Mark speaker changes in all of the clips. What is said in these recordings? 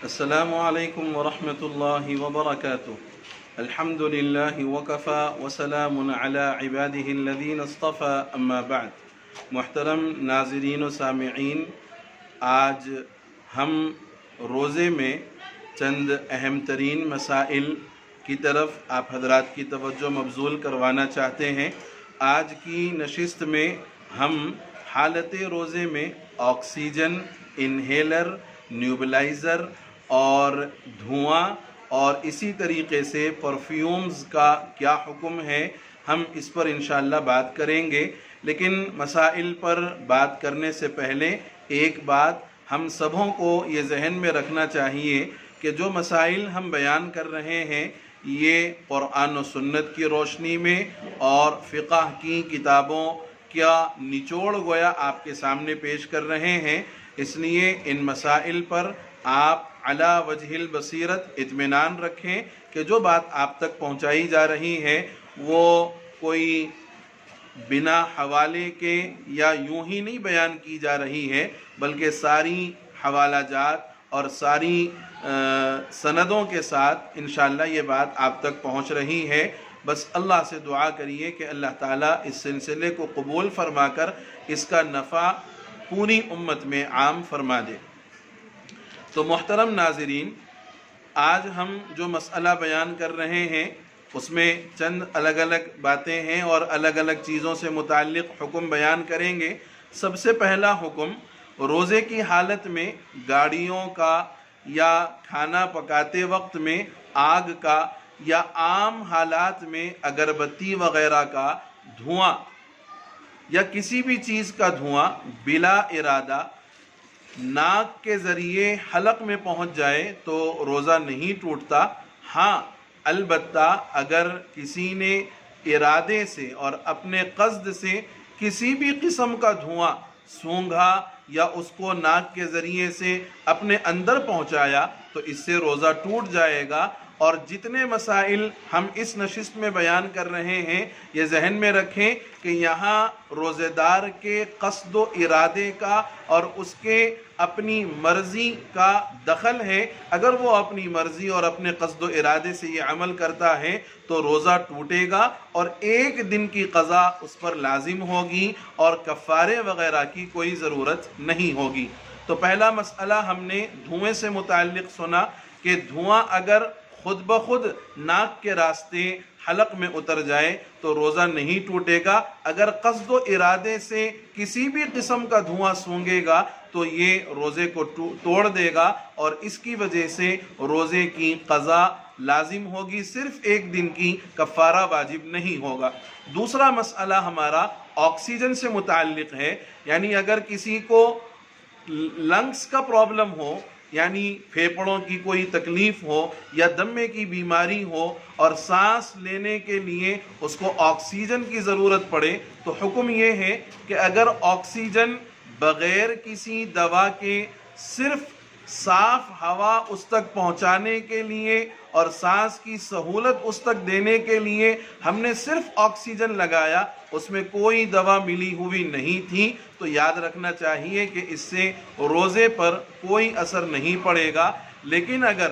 Speaker 1: السلام علیکم ورحمۃ اللہ وبرکاتہ۔ الحمد للہ وکفی وسلام علی عبادہ الذین اصطفی، اما بعد۔ محترم ناظرین و سامعین، آج ہم روزے میں چند اہم ترین مسائل کی طرف آپ حضرات کی توجہ مبذول کروانا چاہتے ہیں۔ آج کی نشست میں ہم حالت روزے میں آکسیجن، انہیلر، نیوبلائزر اور دھواں اور اسی طریقے سے پرفیومز کا کیا حکم ہے، ہم اس پر انشاءاللہ بات کریں گے۔ لیکن مسائل پر بات کرنے سے پہلے ایک بات ہم سبوں کو یہ ذہن میں رکھنا چاہیے کہ جو مسائل ہم بیان کر رہے ہیں یہ قرآن و سنت کی روشنی میں اور فقہ کی کتابوں کا نچوڑ گویا آپ کے سامنے پیش کر رہے ہیں، اس لیے ان مسائل پر آپ علی وجہ البصیرت اطمینان رکھیں کہ جو بات آپ تک پہنچائی جا رہی ہے وہ کوئی بنا حوالے کے یا یوں ہی نہیں بیان کی جا رہی ہے، بلکہ ساری حوالہ جات اور ساری سندوں کے ساتھ انشاءاللہ یہ بات آپ تک پہنچ رہی ہے۔ بس اللہ سے دعا کریے کہ اللہ تعالیٰ اس سلسلے کو قبول فرما کر اس کا نفع پوری امت میں عام فرما دے۔ تو محترم ناظرین، آج ہم جو مسئلہ بیان کر رہے ہیں اس میں چند الگ الگ باتیں ہیں اور الگ الگ چیزوں سے متعلق حکم بیان کریں گے۔ سب سے پہلا حکم، روزے کی حالت میں گاڑیوں کا یا کھانا پکاتے وقت میں آگ کا یا عام حالات میں اگربتی وغیرہ کا دھواں یا کسی بھی چیز کا دھواں بلا ارادہ ناک کے ذریعے حلق میں پہنچ جائے تو روزہ نہیں ٹوٹتا۔ ہاں، البتہ اگر کسی نے ارادے سے اور اپنے قصد سے کسی بھی قسم کا دھواں سونگھا یا اس کو ناک کے ذریعے سے اپنے اندر پہنچایا تو اس سے روزہ ٹوٹ جائے گا۔ اور جتنے مسائل ہم اس نشست میں بیان کر رہے ہیں یہ ذہن میں رکھیں کہ یہاں روزے دار کے قصد و ارادے کا اور اس کے اپنی مرضی کا دخل ہے۔ اگر وہ اپنی مرضی اور اپنے قصد و ارادے سے یہ عمل کرتا ہے تو روزہ ٹوٹے گا اور ایک دن کی قضا اس پر لازم ہوگی اور کفارے وغیرہ کی کوئی ضرورت نہیں ہوگی۔ تو پہلا مسئلہ ہم نے دھوئیں سے متعلق سنا کہ دھواں اگر خود بخود ناک کے راستے حلق میں اتر جائے تو روزہ نہیں ٹوٹے گا۔ اگر قصد و ارادے سے کسی بھی قسم کا دھواں سونگے گا تو یہ روزے کو توڑ دے گا اور اس کی وجہ سے روزے کی قضا لازم ہوگی، صرف ایک دن کی کفارہ واجب نہیں ہوگا۔ دوسرا مسئلہ ہمارا آکسیجن سے متعلق ہے، یعنی اگر کسی کو لنگس کا پرابلم ہو، یعنی پھیپھڑوں کی کوئی تکلیف ہو یا دمے کی بیماری ہو اور سانس لینے کے لیے اس کو آکسیجن کی ضرورت پڑے تو حکم یہ ہے کہ اگر آکسیجن بغیر کسی دوا کے صرف صاف ہوا اس تک پہنچانے کے لیے اور سانس کی سہولت اس تک دینے کے لیے ہم نے صرف آکسیجن لگایا، اس میں کوئی دوا ملی ہوئی نہیں تھی، تو یاد رکھنا چاہیے کہ اس سے روزے پر کوئی اثر نہیں پڑے گا۔ لیکن اگر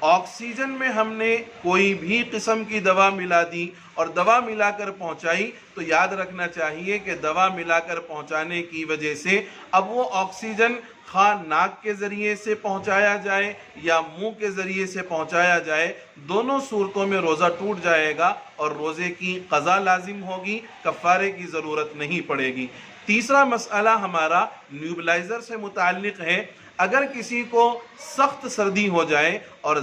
Speaker 1: آکسیجن میں ہم نے کوئی بھی قسم کی دوا ملا دی اور دوا ملا کر پہنچائی تو یاد رکھنا چاہیے کہ دوا ملا کر پہنچانے کی وجہ سے اب وہ آکسیجن خواہ ناک کے ذریعے سے پہنچایا جائے یا منہ کے ذریعے سے پہنچایا جائے، دونوں صورتوں میں روزہ ٹوٹ جائے گا اور روزے کی قضا لازم ہوگی، کفارے کی ضرورت نہیں پڑے گی۔ تیسرا مسئلہ ہمارا نیوبلائزر سے متعلق ہے۔ اگر کسی کو سخت سردی ہو جائے اور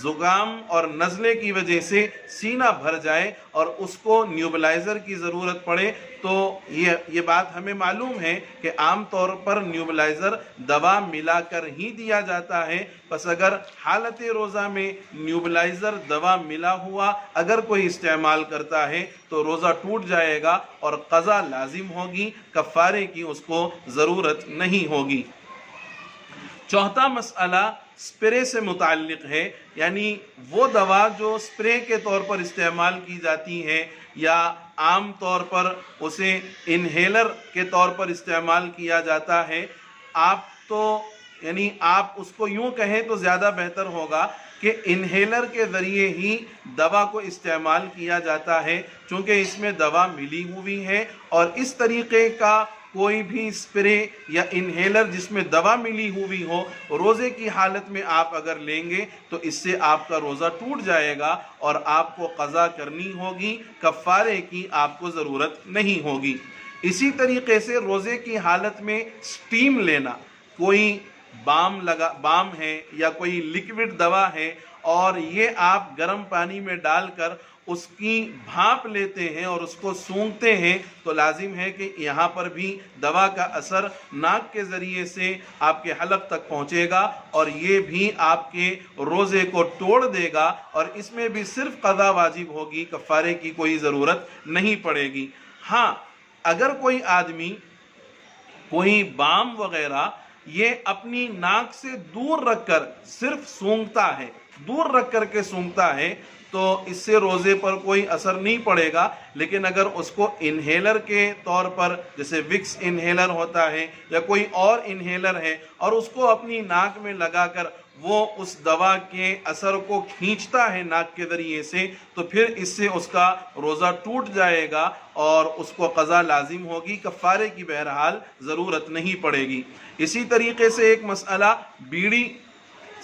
Speaker 1: زکام اور نزلے کی وجہ سے سینہ بھر جائے اور اس کو نیوبلائزر کی ضرورت پڑے تو یہ بات ہمیں معلوم ہے کہ عام طور پر نیوبلائزر دوا ملا کر ہی دیا جاتا ہے۔ پس اگر حالت روزہ میں نیوبلائزر دوا ملا ہوا اگر کوئی استعمال کرتا ہے تو روزہ ٹوٹ جائے گا اور قضا لازم ہوگی، کفارے کی اس کو ضرورت نہیں ہوگی۔ چوتھا مسئلہ سپرے سے متعلق ہے، یعنی وہ دوا جو سپرے کے طور پر استعمال کی جاتی ہے یا عام طور پر اسے انہیلر کے طور پر استعمال کیا جاتا ہے۔ آپ تو یعنی آپ اس کو یوں کہیں تو زیادہ بہتر ہوگا کہ انہیلر کے ذریعے ہی دوا کو استعمال کیا جاتا ہے، چونکہ اس میں دوا ملی ہوئی ہے، اور اس طریقے کا کوئی بھی اسپرے یا انہیلر جس میں دوا ملی ہوئی ہو روزے کی حالت میں آپ اگر لیں گے تو اس سے آپ کا روزہ ٹوٹ جائے گا اور آپ کو قضا کرنی ہوگی، کفارے کی آپ کو ضرورت نہیں ہوگی۔ اسی طریقے سے روزے کی حالت میں سٹیم لینا، کوئی بام ہے یا کوئی لیکوڈ دوا ہے اور یہ آپ گرم پانی میں ڈال کر اس کی بھاپ لیتے ہیں اور اس کو سونگھتے ہیں تو لازم ہے کہ یہاں پر بھی دوا کا اثر ناک کے ذریعے سے آپ کے حلق تک پہنچے گا اور یہ بھی آپ کے روزے کو توڑ دے گا، اور اس میں بھی صرف قضا واجب ہوگی، کفارے کی کوئی ضرورت نہیں پڑے گی۔ ہاں، اگر کوئی آدمی کوئی بام وغیرہ یہ اپنی ناک سے دور رکھ کر صرف سونگھتا ہے، دور رکھ کر کے سونگھتا ہے تو اس سے روزے پر کوئی اثر نہیں پڑے گا، لیکن اگر اس کو انہیلر کے طور پر جیسے وکس انہیلر ہوتا ہے یا کوئی اور انہیلر ہے اور اس کو اپنی ناک میں لگا کر وہ اس دوا کے اثر کو کھینچتا ہے ناک کے ذریعے سے تو پھر اس سے اس کا روزہ ٹوٹ جائے گا اور اس کو قضا لازم ہوگی، کفارے کی بہرحال ضرورت نہیں پڑے گی۔ اسی طریقے سے ایک مسئلہ، بیڑی،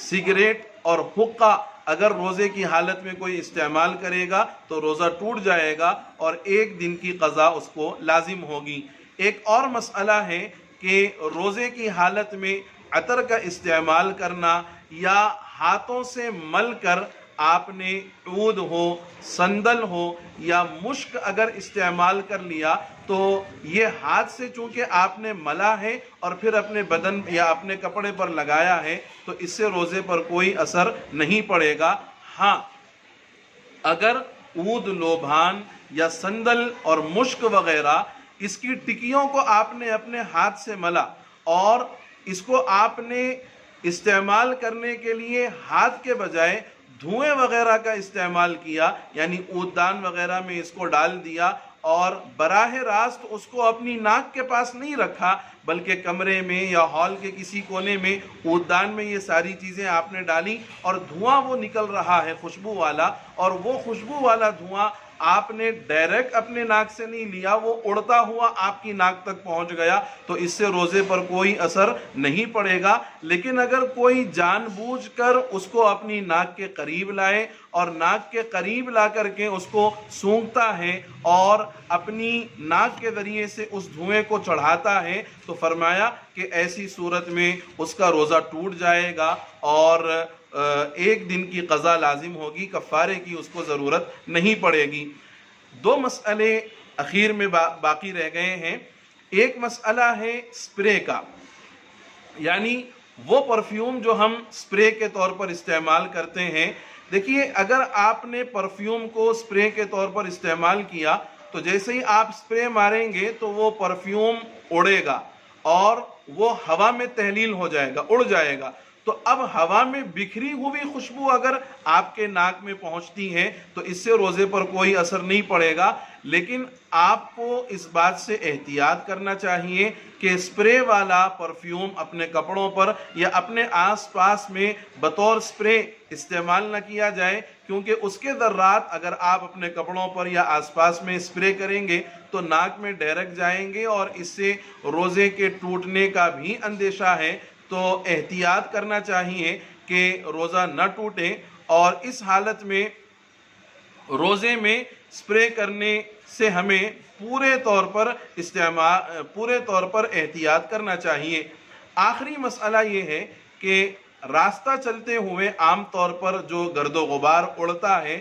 Speaker 1: سگریٹ اور حقہ اگر روزے کی حالت میں کوئی استعمال کرے گا تو روزہ ٹوٹ جائے گا اور ایک دن کی قضا اس کو لازم ہوگی۔ ایک اور مسئلہ ہے کہ روزے کی حالت میں عطر کا استعمال کرنا یا ہاتھوں سے مل کر آپ نے عود ہو، سندل ہو یا مشک اگر استعمال کر لیا تو یہ ہاتھ سے چونکہ آپ نے ملا ہے اور پھر اپنے بدن یا اپنے کپڑے پر لگایا ہے تو اس سے روزے پر کوئی اثر نہیں پڑے گا۔ ہاں، اگر عود، لوبھان یا سندل اور مشک وغیرہ اس کی ٹکیوں کو آپ نے اپنے ہاتھ سے ملا اور اس کو آپ نے استعمال کرنے کے لیے ہاتھ کے بجائے دھوئیں وغیرہ کا استعمال کیا، یعنی عوددان وغیرہ میں اس کو ڈال دیا اور براہ راست اس کو اپنی ناک کے پاس نہیں رکھا بلکہ کمرے میں یا ہال کے کسی کونے میں عوددان میں یہ ساری چیزیں آپ نے ڈالی اور دھواں وہ نکل رہا ہے خوشبو والا، اور وہ خوشبو والا دھواں آپ نے ڈائریکٹ اپنے ناک سے نہیں لیا، وہ اڑتا ہوا آپ کی ناک تک پہنچ گیا تو اس سے روزے پر کوئی اثر نہیں پڑے گا۔ لیکن اگر کوئی جان بوجھ کر اس کو اپنی ناک کے قریب لائے اور ناک کے قریب لا کر کے اس کو سونگھتا ہے اور اپنی ناک کے ذریعے سے اس دھوئیں کو چڑھاتا ہے تو فرمایا کہ ایسی صورت میں اس کا روزہ ٹوٹ جائے گا اور ایک دن کی قضا لازم ہوگی، کفارے کی اس کو ضرورت نہیں پڑے گی۔ دو مسئلے اخیر میں باقی رہ گئے ہیں۔ ایک مسئلہ ہے سپرے کا، یعنی وہ پرفیوم جو ہم سپرے کے طور پر استعمال کرتے ہیں۔ دیکھیے، اگر آپ نے پرفیوم کو سپرے کے طور پر استعمال کیا تو جیسے ہی آپ سپرے ماریں گے تو وہ پرفیوم اڑے گا اور وہ ہوا میں تحلیل ہو جائے گا، اڑ جائے گا۔ تو اب ہوا میں بکھری ہوئی خوشبو اگر آپ کے ناک میں پہنچتی ہے تو اس سے روزے پر کوئی اثر نہیں پڑے گا، لیکن آپ کو اس بات سے احتیاط کرنا چاہیے کہ سپرے والا پرفیوم اپنے کپڑوں پر یا اپنے آس پاس میں بطور سپرے استعمال نہ کیا جائے، کیونکہ اس کے ذرات اگر آپ اپنے کپڑوں پر یا آس پاس میں سپرے کریں گے تو ناک میں ڈائریکٹ جائیں گے اور اس سے روزے کے ٹوٹنے کا بھی اندیشہ ہے۔ تو احتیاط کرنا چاہیے کہ روزہ نہ ٹوٹے، اور اس حالت میں روزے میں سپرے کرنے سے ہمیں پورے طور پر احتیاط کرنا چاہیے۔ آخری مسئلہ یہ ہے کہ راستہ چلتے ہوئے عام طور پر جو گرد و غبار اڑتا ہے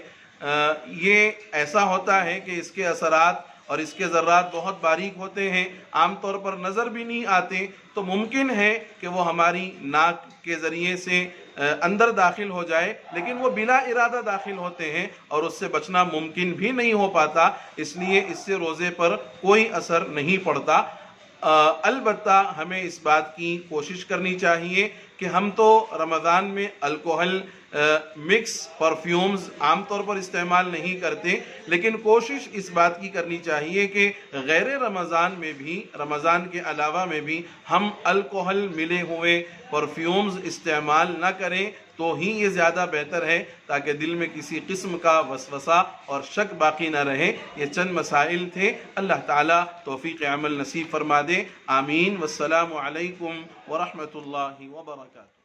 Speaker 1: یہ ایسا ہوتا ہے کہ اس کے اثرات اور اس کے ذرات بہت باریک ہوتے ہیں، عام طور پر نظر بھی نہیں آتے، تو ممکن ہے کہ وہ ہماری ناک کے ذریعے سے اندر داخل ہو جائے، لیکن وہ بلا ارادہ داخل ہوتے ہیں اور اس سے بچنا ممکن بھی نہیں ہو پاتا، اس لیے اس سے روزے پر کوئی اثر نہیں پڑتا۔ البتہ ہمیں اس بات کی کوشش کرنی چاہیے کہ ہم تو رمضان میں الکوہل مکس پرفیومز عام طور پر استعمال نہیں کرتے، لیکن کوشش اس بات کی کرنی چاہیے کہ غیر رمضان میں بھی، رمضان کے علاوہ میں بھی ہم الکوہل ملے ہوئے پرفیومز استعمال نہ کریں تو ہی یہ زیادہ بہتر ہے، تاکہ دل میں کسی قسم کا وسوسہ اور شک باقی نہ رہے۔ یہ چند مسائل تھے، اللہ تعالیٰ توفیق عمل نصیب فرما دے، آمین۔ والسلام علیکم ورحمۃ اللہ وبرکاتہ۔